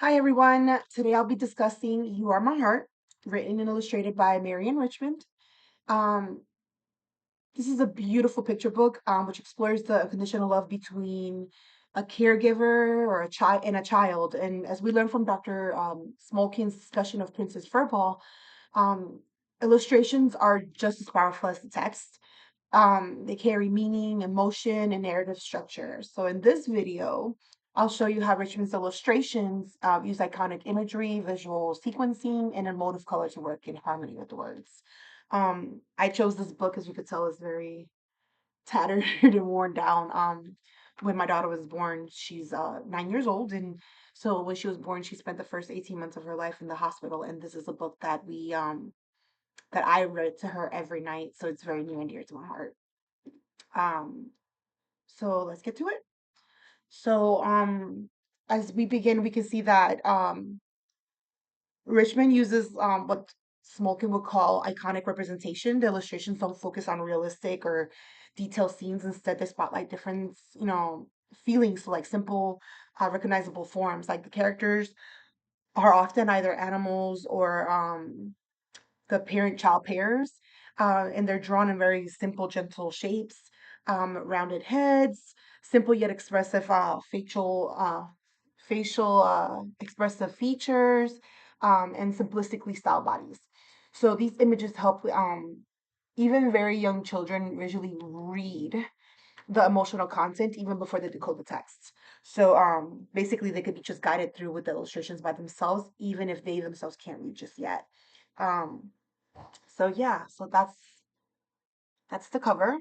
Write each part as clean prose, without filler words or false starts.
Hi everyone. Today I'll be discussing You Are My Heart, written and illustrated by Marianne Richmond. Um, this is a beautiful picture book which explores the conditional love between a caregiver or a child and a child. And as we learn from Dr. Smolkin's discussion of Princess Furball, um, illustrations are just as powerful as the text. They carry meaning, emotion, and narrative structure. So in this video, I'll show you how Richmond's illustrations use iconic imagery, visual sequencing, and emotive color to work in harmony with the words. I chose this book, as you could tell, is very tattered and worn down. When my daughter was born, she's 9 years old, and so when she was born, she spent the first 18 months of her life in the hospital. And this is a book that that I read to her every night, so it's very near and dear to my heart. Um, so let's get to it. So, as we begin, we can see that Richmond uses what Smolkin would call iconic representation. The illustrations don't focus on realistic or detailed scenes. Instead, they spotlight different, feelings, so like simple, recognizable forms. Like the characters are often either animals or the parent-child pairs, and they're drawn in very simple, gentle shapes, rounded heads, simple yet expressive facial expressive features, and simplistically styled bodies. So these images help even very young children visually read the emotional content even before they decode the text. So basically they could be just guided through with the illustrations by themselves, even if they themselves can't read just yet. Um, so yeah, so that's the cover.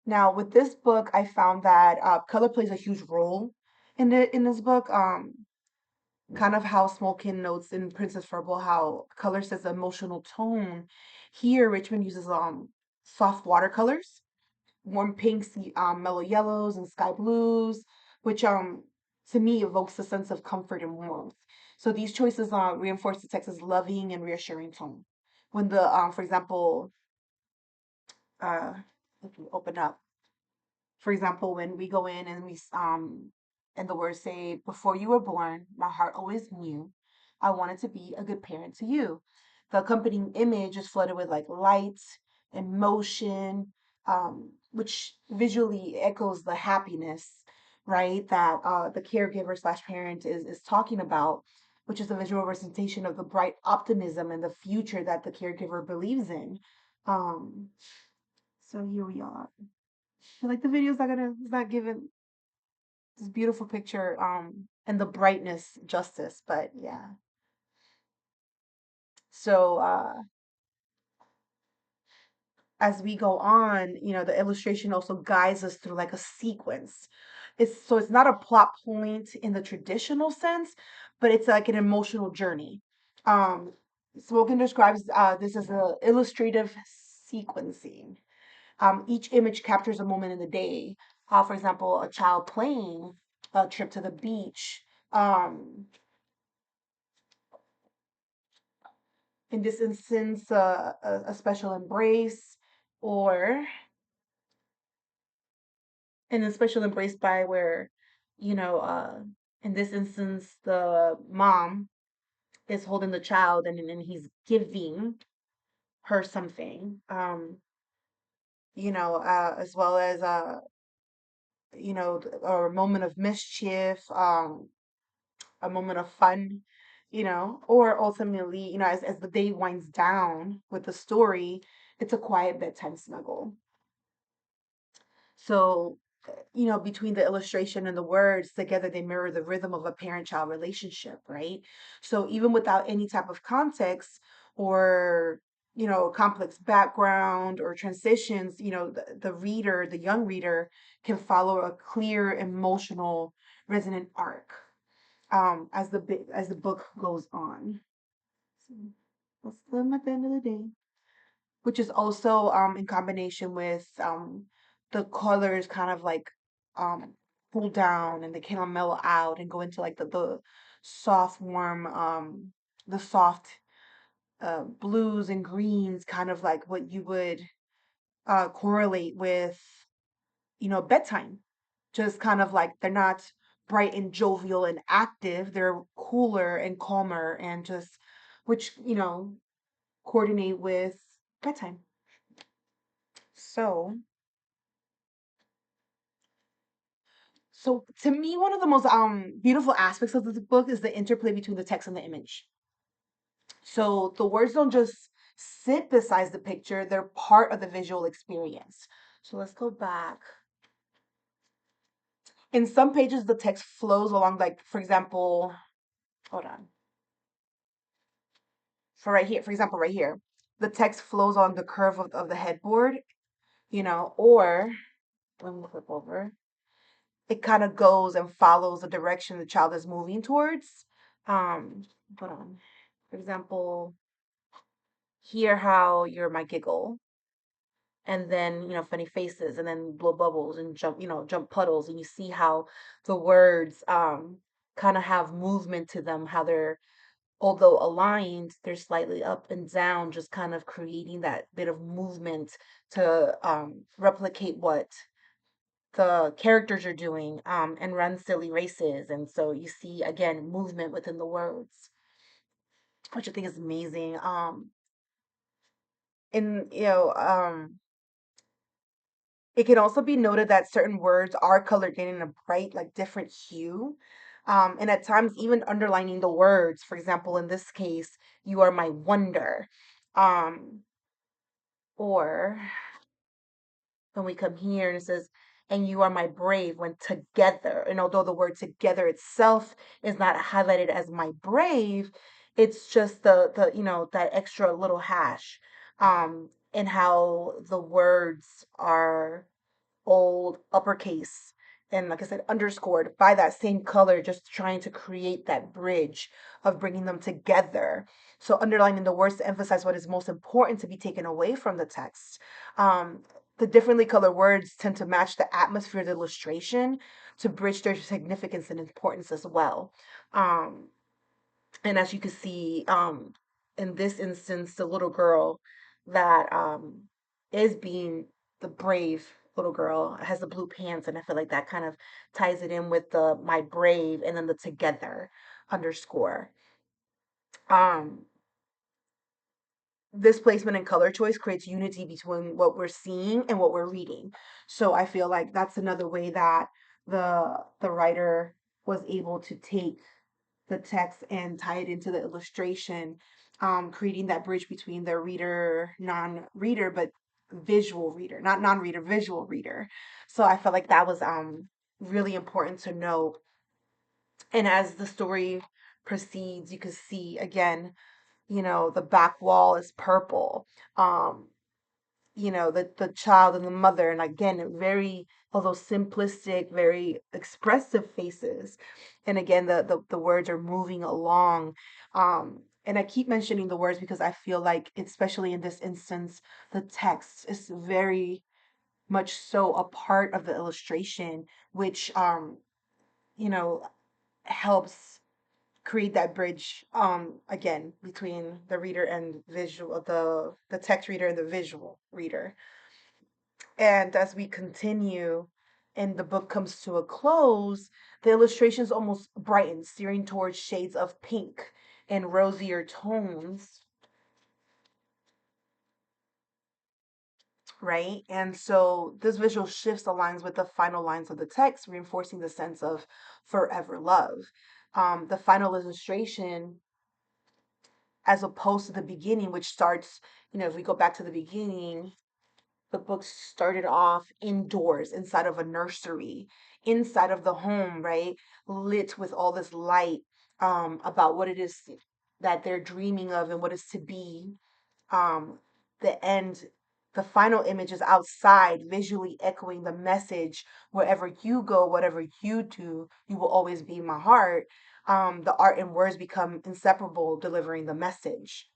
Now with this book, I found that color plays a huge role in this book. Kind of how Smolkin notes in Princess Furball how color sets the emotional tone. Here, Richmond uses soft watercolors, warm pinks, mellow yellows, and sky blues, which to me evokes a sense of comfort and warmth. So these choices reinforce the text's loving and reassuring tone. When the for example, uh, if we open up. For example, when we go in and and the words say, "Before you were born, my heart always knew I wanted to be a good parent to you." The accompanying image is flooded with like light and motion, which visually echoes the happiness, right? That the caregiver slash parent is talking about, which is a visual representation of the bright optimism and the future that the caregiver believes in. Um, so here we are. I like the video's not giving this beautiful picture and the brightness justice, but yeah. So as we go on, the illustration also guides us through like a sequence. It's not a plot point in the traditional sense, but it's like an emotional journey. Um Smoken describes this as a illustrative sequencing. Each image captures a moment in the day. For example, a child playing, a trip to the beach. In this instance, a special embrace, or in a special embrace by where, you know, uh, in this instance, the mom is holding the child and he's giving her something. As well as a moment of mischief, a moment of fun, or ultimately, as the day winds down with the story, it's a quiet bedtime snuggle. So, between the illustration and the words together, they mirror the rhythm of a parent-child relationship, right? So even without any type of context or, complex background or transitions, the reader, the young reader, can follow a clear, emotional, resonant arc as the book goes on. So that's them at the end of the day, which is also in combination with the colors kind of like um cool down and they kind of mellow out and go into like the soft warm the soft blues and greens, kind of like what you would correlate with bedtime, just kind of like they're not bright and jovial and active. They're cooler and calmer and just, which, coordinate with bedtime. So, so to me, one of the most beautiful aspects of the book is the interplay between the text and the image. So the words don't just sit beside the picture, they're part of the visual experience. So let's go back. In some pages, the text flows along, like, for example, hold on. For example, right here, the text flows along the curve of the headboard, or when we flip over, it kind of goes and follows the direction the child is moving towards. Hold on. For example, hear how you're my giggle, and then funny faces, and then blow bubbles and jump puddles, and you see how the words kind of have movement to them, how they're, although aligned, they're slightly up and down, just kind of creating that bit of movement to replicate what the characters are doing, and run silly races. And so you see again movement within the words, which I think is amazing. And it can also be noted that certain words are colored in a bright, like, different hue. And at times even underlining the words. For example, in this case, you are my wonder. Um, or when we come here and it says, and you are my brave, when together. And although the word together itself is not highlighted as my brave, it's just that extra little hash. And how the words are old uppercase and, like I said, underscored by that same color, just trying to create that bridge of bringing them together. So underlining the words to emphasize what is most important to be taken away from the text. um, the differently colored words tend to match the atmosphere of the illustration to bridge their significance and importance as well. um, and as you can see, in this instance, the little girl that is being the brave little girl has the blue pants, and I feel like that kind of ties it in with the my brave and then the together underscore. Um, this placement and color choice creates unity between what we're seeing and what we're reading. So I feel like that's another way that the writer was able to take the text and tie it into the illustration, creating that bridge between the reader, non-reader, but visual reader, not non-reader, visual reader. So I felt like that was really important to note. And as the story proceeds, you can see again, the back wall is purple. Um, the child and the mother, and again, very, although simplistic, very expressive faces. And again, the words are moving along. And I keep mentioning the words because I feel like, especially in this instance, the text is very much so a part of the illustration, which you know helps create that bridge, again, between the reader and visual, the text reader and the visual reader. And as we continue and the book comes to a close, the illustrations almost brighten, steering towards shades of pink and rosier tones, right? And so this visual shifts aligns with the final lines of the text, reinforcing the sense of forever love. The final illustration, as opposed to the beginning, which starts, if we go back to the beginning, the book started off indoors, inside of a nursery, inside of the home, right? Lit with all this light, about what it is that they're dreaming of and what is to be. Um, the end, the final image is outside, visually echoing the message: wherever you go, whatever you do, you will always be in my heart. The art and words become inseparable, delivering the message.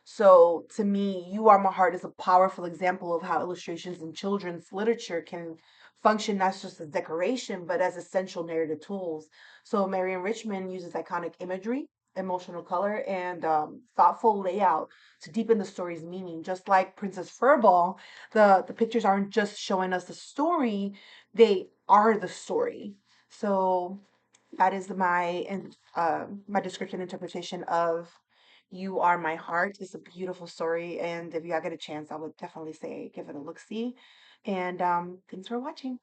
So to me, You Are My Heart is a powerful example of how illustrations in children's literature can function not just as decoration, but as essential narrative tools. So Marianne Richmond uses iconic imagery, emotional color, and thoughtful layout to deepen the story's meaning. Just like Princess Furball, the pictures aren't just showing us the story, they are the story. So that is my description interpretation of "You Are My Heart." It's a beautiful story, and if you get a chance, I would definitely say give it a look see. And thanks for watching.